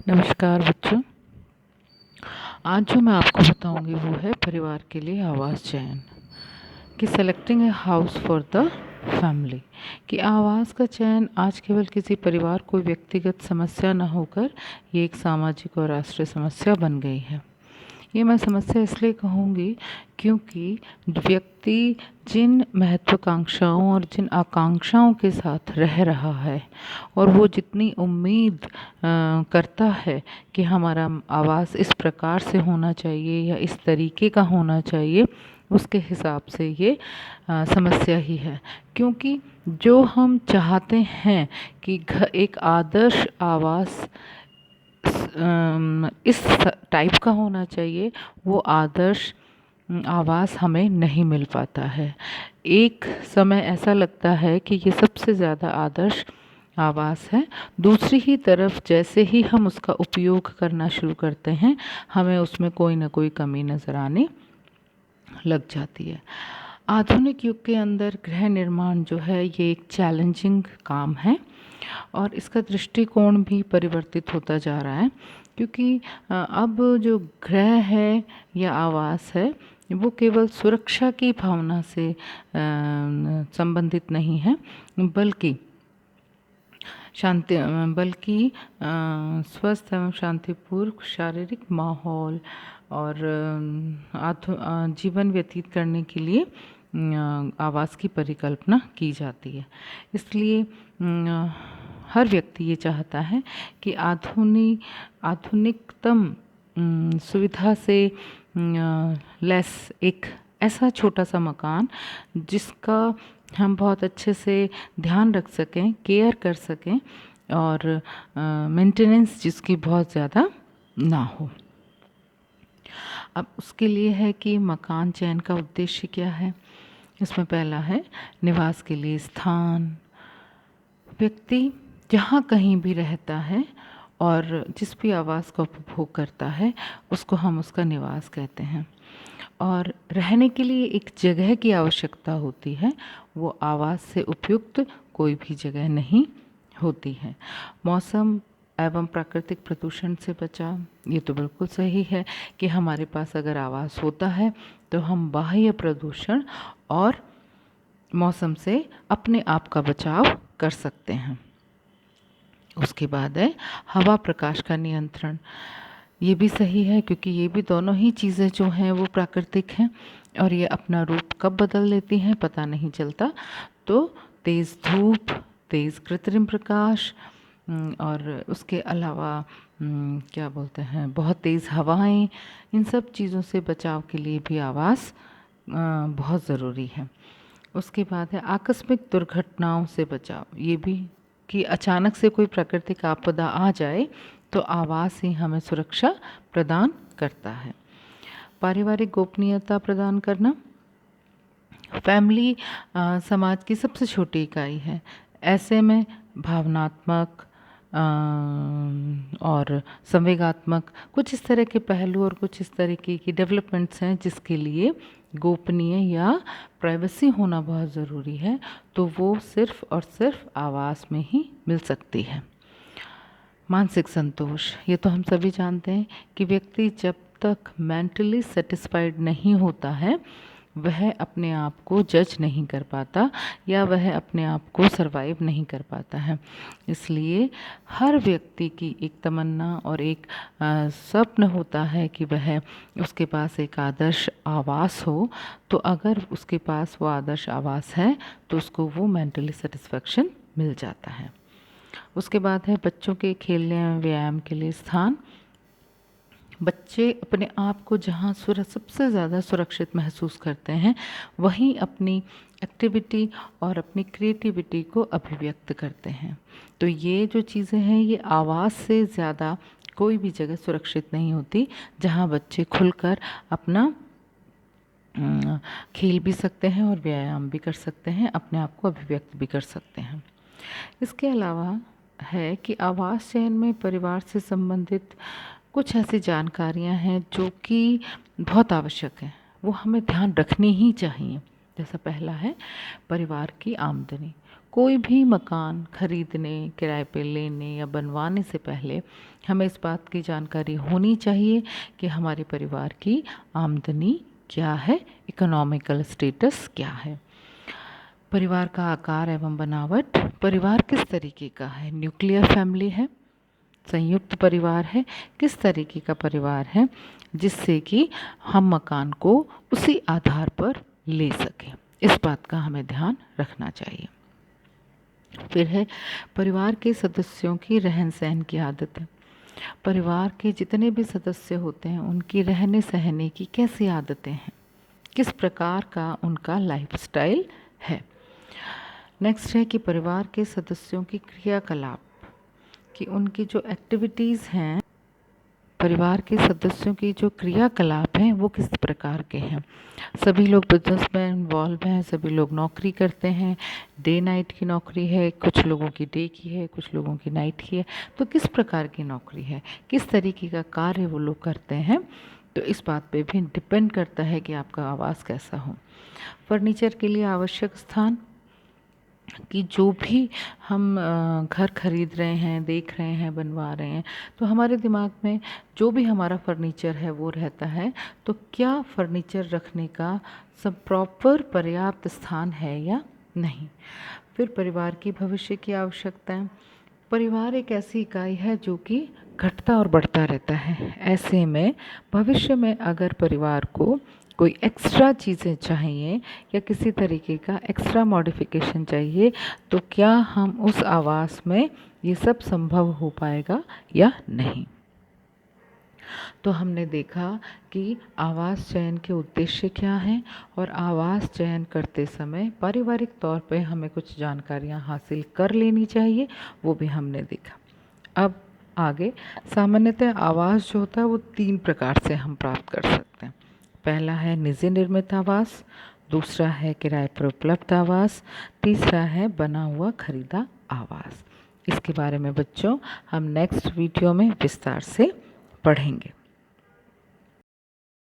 नमस्कार बच्चों। आज जो मैं आपको बताऊंगी वो है परिवार के लिए आवास चयन कि selecting a house for the family. कि आवास का चयन आज केवल किसी परिवार कोई व्यक्तिगत समस्या न होकर ये एक सामाजिक और राष्ट्रीय समस्या बन गई है। ये मैं समस्या इसलिए कहूँगी क्योंकि व्यक्ति जिन महत्वाकांक्षाओं और जिन आकांक्षाओं के साथ रह रहा है और वो जितनी उम्मीद करता है कि हमारा आवास इस प्रकार से होना चाहिए या इस तरीके का होना चाहिए, उसके हिसाब से ये समस्या ही है। क्योंकि जो हम चाहते हैं कि एक आदर्श आवास इस टाइप का होना चाहिए, वो आदर्श आवास हमें नहीं मिल पाता है। एक समय ऐसा लगता है कि ये सबसे ज़्यादा आदर्श आवास है, दूसरी ही तरफ जैसे ही हम उसका उपयोग करना शुरू करते हैं हमें उसमें कोई ना कोई कमी नज़र आने लग जाती है। आधुनिक युग के अंदर गृह निर्माण जो है ये एक चैलेंजिंग काम है और इसका दृष्टिकोण भी परिवर्तित होता जा रहा है, क्योंकि अब जो गृह है या आवास है वो केवल सुरक्षा की भावना से संबंधित नहीं है, बल्कि स्वस्थ एवं शांतिपूर्ण शारीरिक माहौल और जीवन व्यतीत करने के लिए आवास की परिकल्पना की जाती है। इसलिए हर व्यक्ति ये चाहता है कि आधुनिकतम सुविधा से लेस एक ऐसा छोटा सा मकान जिसका हम बहुत अच्छे से ध्यान रख सकें, केयर कर सकें और मेंटेनेंस जिसकी बहुत ज़्यादा ना हो। अब उसके लिए है कि मकान चयन का उद्देश्य क्या है। इसमें पहला है निवास के लिए स्थान। व्यक्ति जहाँ कहीं भी रहता है और जिस भी आवास का उपभोग करता है उसको हम उसका निवास कहते हैं। और रहने के लिए एक जगह की आवश्यकता होती है, वो आवास से उपयुक्त कोई भी जगह नहीं होती है। मौसम एवं प्राकृतिक प्रदूषण से बचाव, ये तो बिल्कुल सही है कि हमारे पास अगर आवास होता है तो हम बाह्य प्रदूषण और मौसम से अपने आप का बचाव कर सकते हैं। उसके बाद है हवा प्रकाश का नियंत्रण। ये भी सही है क्योंकि ये भी दोनों ही चीज़ें जो हैं वो प्राकृतिक हैं और ये अपना रूप कब बदल लेती हैं पता नहीं चलता। तो तेज़ धूप, तेज़ कृत्रिम प्रकाश और उसके अलावा क्या बोलते हैं बहुत तेज़ हवाएं, इन सब चीज़ों से बचाव के लिए भी आवास बहुत ज़रूरी है। उसके बाद है आकस्मिक दुर्घटनाओं से बचाव। ये भी कि अचानक से कोई प्राकृतिक आपदा आ जाए तो आवास ही हमें सुरक्षा प्रदान करता है। पारिवारिक गोपनीयता प्रदान करना। फैमिली समाज की सबसे छोटी इकाई है। ऐसे में भावनात्मक और संवेगात्मक कुछ इस तरह के पहलू और कुछ इस तरीके की डेवलपमेंट्स हैं जिसके लिए गोपनीय या प्राइवेसी होना बहुत ज़रूरी है, तो वो सिर्फ़ और सिर्फ आवास में ही मिल सकती है। मानसिक संतोष, ये तो हम सभी जानते हैं कि व्यक्ति जब तक मेंटली सेटिस्फाइड नहीं होता है वह अपने आप को जज नहीं कर पाता या वह अपने आप को सरवाइव नहीं कर पाता है। इसलिए हर व्यक्ति की एक तमन्ना और एक स्वप्न होता है कि वह उसके पास एक आदर्श आवास हो। तो अगर उसके पास वो आदर्श आवास है तो उसको वो मेंटली सेटिस्फेक्शन मिल जाता है। उसके बाद है बच्चों के खेलने एवं व्यायाम के लिए स्थान। बच्चे अपने आप को जहाँ सबसे ज़्यादा सुरक्षित महसूस करते हैं वहीं अपनी एक्टिविटी और अपनी क्रिएटिविटी को अभिव्यक्त करते हैं। तो ये जो चीज़ें हैं ये आवास से ज़्यादा कोई भी जगह सुरक्षित नहीं होती जहाँ बच्चे खुलकर अपना खेल भी सकते हैं और व्यायाम भी कर सकते हैं, अपने आप को अभिव्यक्त भी कर सकते हैं। इसके अलावा है कि आवास चयन में परिवार से संबंधित कुछ ऐसी जानकारियां हैं जो कि बहुत आवश्यक हैं, वो हमें ध्यान रखनी ही चाहिए। जैसा पहला है परिवार की आमदनी। कोई भी मकान खरीदने, किराए पे लेने या बनवाने से पहले हमें इस बात की जानकारी होनी चाहिए कि हमारे परिवार की आमदनी क्या है, इकोनॉमिकल स्टेटस क्या है, परिवार का आकार एवं बनावट, परिवार किस तरीके का है, न्यूक्लियर फैमिली है, संयुक्त परिवार है, किस तरीके का परिवार है, जिससे कि हम मकान को उसी आधार पर ले सकें। इस बात का हमें ध्यान रखना चाहिए। फिर है परिवार के सदस्यों की रहन सहन की आदतें। परिवार के जितने भी सदस्य होते हैं उनकी रहने सहने की कैसी आदतें हैं, किस प्रकार का उनका लाइफस्टाइल है। नेक्स्ट है कि परिवार के सदस्यों की क्रियाकलाप, कि उनकी जो एक्टिविटीज़ हैं, परिवार के सदस्यों की जो क्रियाकलाप हैं वो किस प्रकार के हैं। सभी लोग बिजनेस में इन्वॉल्व हैं, सभी लोग नौकरी करते हैं, डे नाइट की नौकरी है, कुछ लोगों की डे की है, कुछ लोगों की नाइट की है, तो किस प्रकार की नौकरी है, किस तरीके का कार्य वो लोग करते हैं, तो इस बात पे भी डिपेंड करता है कि आपका आवास कैसा हो। फर्नीचर के लिए आवश्यक स्थान, कि जो भी हम घर खरीद रहे हैं, देख रहे हैं, बनवा रहे हैं, तो हमारे दिमाग में जो भी हमारा फर्नीचर है वो रहता है, तो क्या फर्नीचर रखने का सब प्रॉपर पर्याप्त स्थान है या नहीं। फिर परिवार की भविष्य की आवश्यकताएं। परिवार एक ऐसी इकाई है जो कि घटता और बढ़ता रहता है। ऐसे में भविष्य में अगर परिवार को कोई एक्स्ट्रा चीज़ें चाहिए या किसी तरीके का एक्स्ट्रा मॉडिफिकेशन चाहिए, तो क्या हम उस आवास में ये सब संभव हो पाएगा या नहीं। तो हमने देखा कि आवास चयन के उद्देश्य क्या हैं और आवास चयन करते समय पारिवारिक तौर पे हमें कुछ जानकारियाँ हासिल कर लेनी चाहिए, वो भी हमने देखा। अब आगे सामान्यतः आवास जो होता है वो 3 प्रकार से हम प्राप्त कर सकते हैं। पहला है निजी निर्मित आवास, दूसरा है किराए पर उपलब्ध आवास, तीसरा है बना हुआ खरीदा आवास। इसके बारे में बच्चों हम नेक्स्ट वीडियो में विस्तार से पढ़ेंगे।